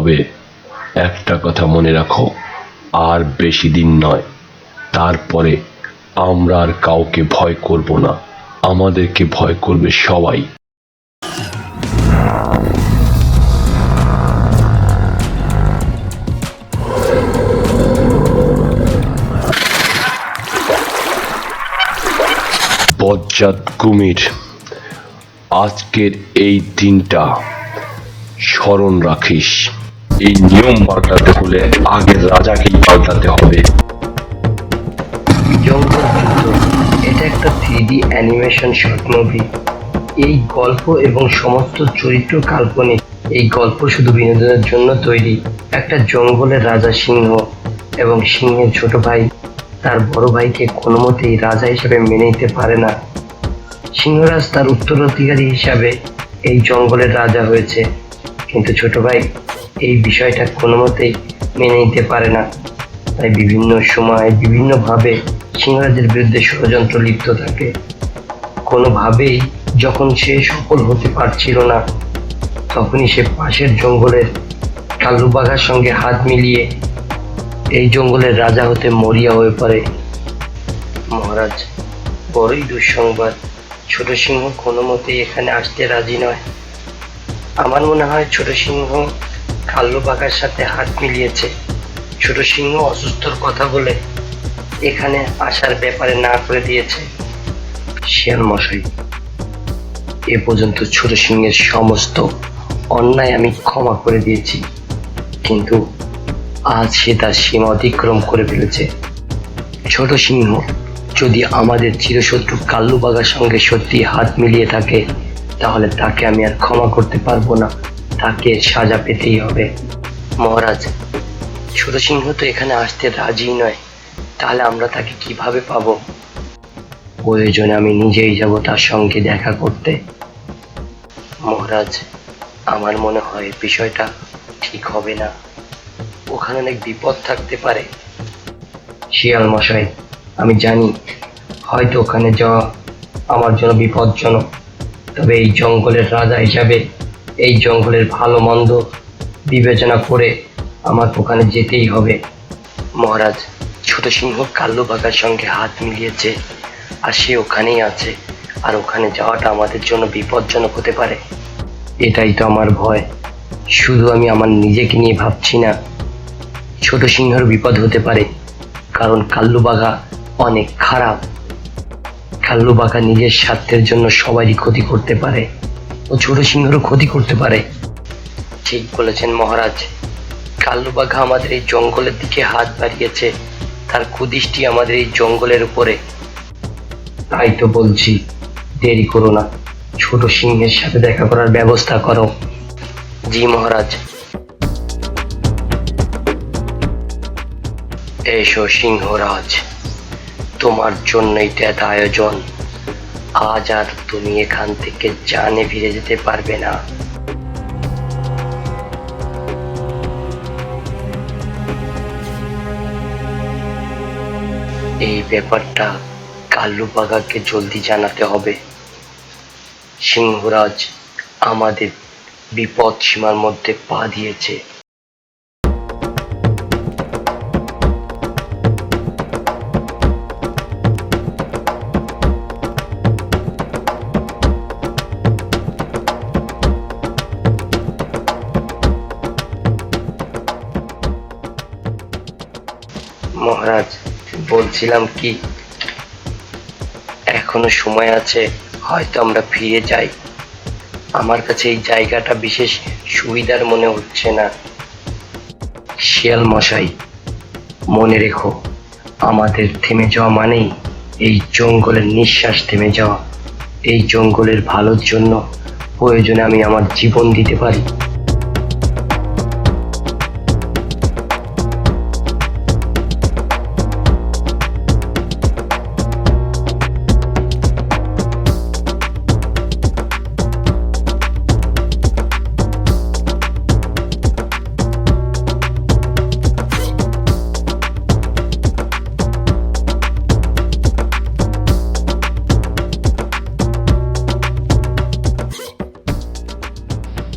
তবে একটা কথা মনে রাখো, আর বেশি দিন নয়, তারপরে আমরা আর কাউকে ভয় করব না, আমাদেরকে ভয় করবে সবাই। বজ্জাত কুমির, আজকের এই দিনটা স্মরণ রাখিস। এই নিয়ম পাল্টাতে হলে আগের রাজাকেই পাল্টাতে হবে। জঙ্গল যুদ্ধ, এটা একটা 3D অ্যানিমেশন শর্ট মুভি। এই গল্প এবং সমস্ত চরিত্র কাল্পনিক। এই গল্প শুধু বিনোদনের জন্য তৈরি। একটা জঙ্গলের রাজা সিংহ এবং সিংহের ছোট ভাই তার বড় ভাইকে কোনো মতেই রাজা হিসেবে মেনে নিতে পারে না। সিংহরাজ তার উত্তরাধিকারী হিসাবে এই জঙ্গলের রাজা হয়েছে, কিন্তু ছোট ভাই এই বিষয়টা কোনো মতেই মেনে নিতে পারে না। তাই বিভিন্ন সময় বিভিন্নভাবে সিংহরাজের বিরুদ্ধে ষড়যন্ত্র লিপ্ত থাকে। কোনোভাবেই যখন সে সফল হতে পারছিল না, তখনই সে পাশের জঙ্গলের কাল্লুবাঘার সঙ্গে হাত মিলিয়ে এই জঙ্গলের রাজা হতে মরিয়া হয়ে পড়ে। মহারাজ, বড়ই দুঃসংবাদ, ছোট সিংহ কোনো মতেই এখানে আসতে রাজি নয়। আমার মনে হয় ছোট সিংহ কাল্লুবাঘার সাথে হাত মিলিয়েছে। ছোট সিংহ অসুস্থর কথা বলে এখানে আসার ব্যাপারে না করে দিয়েছে। শিয়াল মশাই, এ পর্যন্ত ছোট সিংহের সমস্ত অন্যায় আমি ক্ষমা করে দিয়েছি, কিন্তু আজ সে তার সীমা অতিক্রম করে ফেলেছে। ছোট সিংহ যদি আমাদের চিরশত্রু কাল্লুবাঘার সঙ্গে সত্যি হাত মিলিয়ে থাকে, তাহলে তাকে আমি আর ক্ষমা করতে পারবো না, তাকে সাজা পেতেই হবে। মহারাজ, ছোট সিংহ তো এখানে আসতে রাজি নয়, তাহলে আমরা তাকে কিভাবে পাবো? প্রয়োজনে আমি নিজেই যাব তার সঙ্গে দেখা করতে। মহারাজ, আমার মনে হয় বিষয়টা ঠিক হবে না, ওখানে অনেক বিপদ থাকতে পারে। শিয়াল মশাই, আমি জানি হয়তো ওখানে যাওয়া আমার জন্য বিপজ্জনক, তবে এই জঙ্গলের রাজা হিসাবে এই জঙ্গলের ভালো মন্দ বিবেচনা করে আমার ওখানে যেতেই হবে। মহারাজ, ছোট সিংহ কাল্লুবাঘার সঙ্গে হাত মিলিয়েছে আর সে ওখানেই আছে, আর ওখানে যাওয়াটা আমাদের জন্য বিপজ্জনক হতে পারে। এটাই তো আমার ভয়। শুধু আমি আমার নিজেকে নিয়ে ভাবছি না, ছোট সিংহের বিপদ হতে পারে, কারণ কাল্লুবাঘা অনেক খারাপ। কাল্লুবাঘা নিজের স্বার্থের জন্য সবারই ক্ষতি করতে পারে, ও ছোট সিংহেরও ক্ষতি করতে পারে। ঠিক বলেছেন মহারাজ, কাল্লুবাঘা আমাদের এই জঙ্গলের দিকে হাত বাড়িয়েছে, তার কুদৃষ্টি আমাদের এই জঙ্গলের উপরে। তাই তো বলছি, দেরি করো না, ছোট সিংহের সাথে দেখা করার ব্যবস্থা করো। জি মহারাজ। এসো সিংহরাজ, তোমার জন্যই এত আয়োজন। আজ আর তুমি এখান থেকে জানে ফিরে যেতে পারবে না। এই ব্যাপারটা কাল্লুবাঘাকে জলদি জানাতে হবে। সিংহরাজ আমাদের বিপদ সীমার মধ্যে পা দিয়েছে। মহারাজ, বলছিলাম কি, এখনো সময় আছে, হয়তো আমরা ফিরে যাই। আমার কাছে এই জায়গাটা বিশেষ সুবিধার মনে হচ্ছে না। শিয়াল মশাই, মনে রেখো, আমাদের থেমে যাওয়া মানেই এই জঙ্গলের নিঃশ্বাস থেমে যাওয়া। এই জঙ্গলের ভালোর জন্য প্রয়োজনে আমি আমার জীবন দিতে পারি।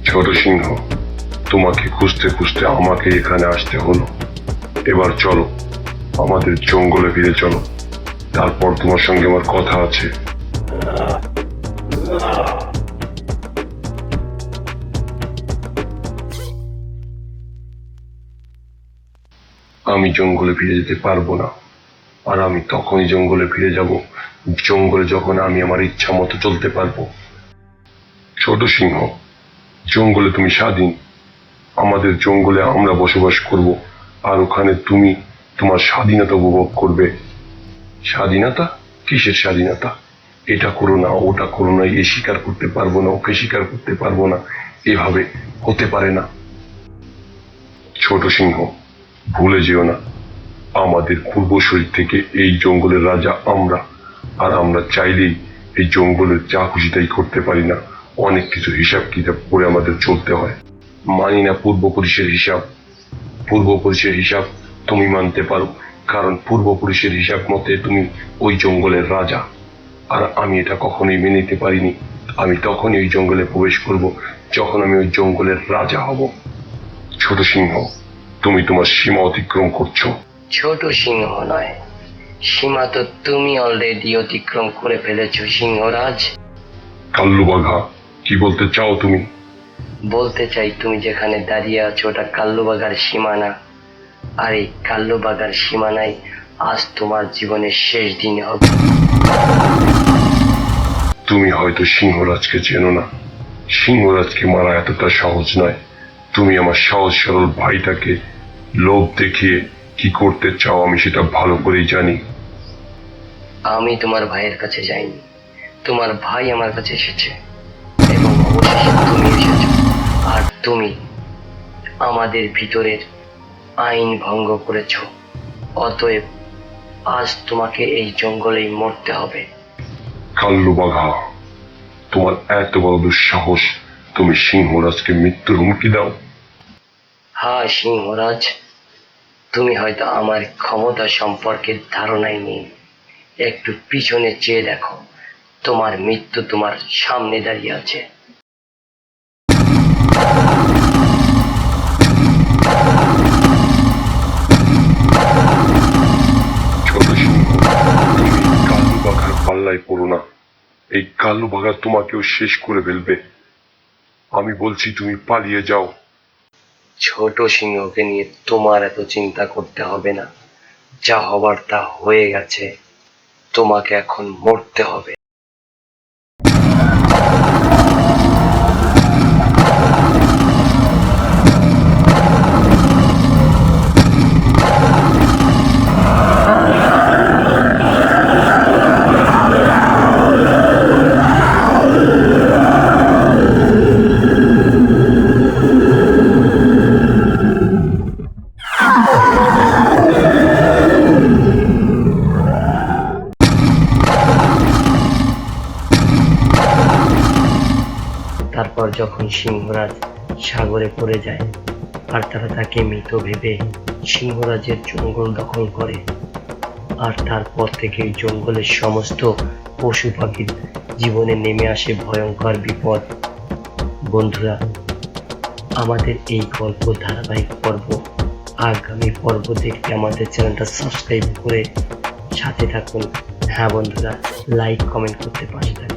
ছোট সিংহ, তোমাকে খুঁজতে খুঁজতে আমাকে এখানে আসতে হলো। এবার চলো, আমাদের জঙ্গলে ফিরে চলো, তারপর তোমার সঙ্গে আমার কথা আছে। আমি জঙ্গলে ফিরে যেতে পারবো না, আর আমি তখনই জঙ্গলে ফিরে যাব জঙ্গলে যখন আমি আমার ইচ্ছা মতো চলতে পারবো। ছোট সিংহ, জঙ্গলে তুমি স্বাধীন, আমাদের জঙ্গলে আমরা বসবাস করব, আর ওখানে তুমি তোমার স্বাধীনতা উপভোগ করবে। স্বাধীনতা? কিসের স্বাধীনতা? এটা করো না, ওটা করো না, এ স্বীকার করতে পারবো না, ওকে স্বীকার করতে পারবো না, এভাবে হতে পারে না। ছোট সিংহ, ভুলে যেও না, আমাদের পূর্বসূরি থেকে এই জঙ্গলের রাজা আমরা, আর আমরা চাইলেই এই জঙ্গলের যা খুশি তাই করতে পারি না। অনেক কিছু হিসাব কিতাব করে আমাদের চলতে হয়। মানি না পূর্বপুরুষের হিসাব। পূর্বপুরুষের হিসাব তুমি মানতে পারো, কারণ পূর্বপুরুষের হিসাব মতে তুমি ওই জঙ্গলের রাজা, আর আমি এটা কখনোই মেনে নিতে পারিনি। আমি তখনই ওই জঙ্গলে প্রবেশ করব যখন আমি ওই জঙ্গলের রাজা হব। ছোট সিংহ, তুমি তোমার সীমা অতিক্রম করছো। ছোট সিংহ নয়, সীমা তো তুমি অলরেডি অতিক্রম করে ফেলেছো সিংহরাজ। কাল্লুবাঘা, কি বলতে চাও তুমি? বলতে চাই, তুমি যেখানে দাঁড়িয়ে আছো ওটা কাল্লুবাগার সীমানা, আর এই কাল্লুবাগার সীমানায় আজ তোমার জীবনের শেষ দিন হবে। তুমি হয়তো সিংহরাজকে চেনো না। সিংহরাজকে মারা এতটা সহজ নয়। তুমি আমার সহজ সরল ভাইটাকে লোভ দেখিয়ে কি করতে চাও আমি সেটা ভালো করেই জানি। আমি তোমার ভাইয়ের কাছে যাইনি, তোমার ভাই আমার কাছে এসেছে, এবং অবশেষে তুমি এসেছো। আর তুমি আমাদের ভিতরের আইন ভঙ্গ করেছো, অতএব আজ তোমাকে এই জঙ্গলেই মরতে হবে। কাল্লুবাঘা, তোমার এত বড় দুঃসাহস, তুমি সিংহরাজকে মৃত্যুর হুমকি দাও? হ্যাঁ সিংহরাজ, তুমি হয়তো আমার ক্ষমতা সম্পর্কে ধারণাই নেই। একটু পিছনে চেয়ে দেখো, তোমার মৃত্যু তোমার সামনে দাঁড়িয়ে আছে। ছোট সিংহ, তুমি কাল্লুবাঘার পাল্লায় পড়ো না। এই কাল্লুবাঘা তোমাকেও শেষ করে ফেলবে। আমি বলছি তুমি পালিয়ে যাও। ছোট সিংহকে নিয়ে তোমার এত চিন্তা করতে হবে না, যা হবার তা হয়ে গেছে, তোমাকে এখন মরতে হবে। তারপর যখন সিংহরাজ সাগরে পড়ে যায়, আর তারা তাকে মৃত ভেবে সিংহরাজের জঙ্গল দখল করে, আর তারপর থেকে জঙ্গলের সমস্ত পশু পাখির জীবনে নেমে আসে ভয়ঙ্কর বিপদ। বন্ধুরা, আমাদের এই গল্প ধারাবাহিক পর্ব, আগামী পর্ব দেখতে আমাদের চ্যানেলটা সাবস্ক্রাইব করে সাথে থাকুন। হ্যাঁ বন্ধুরা, লাইক কমেন্ট করতে পাশে থাকুন।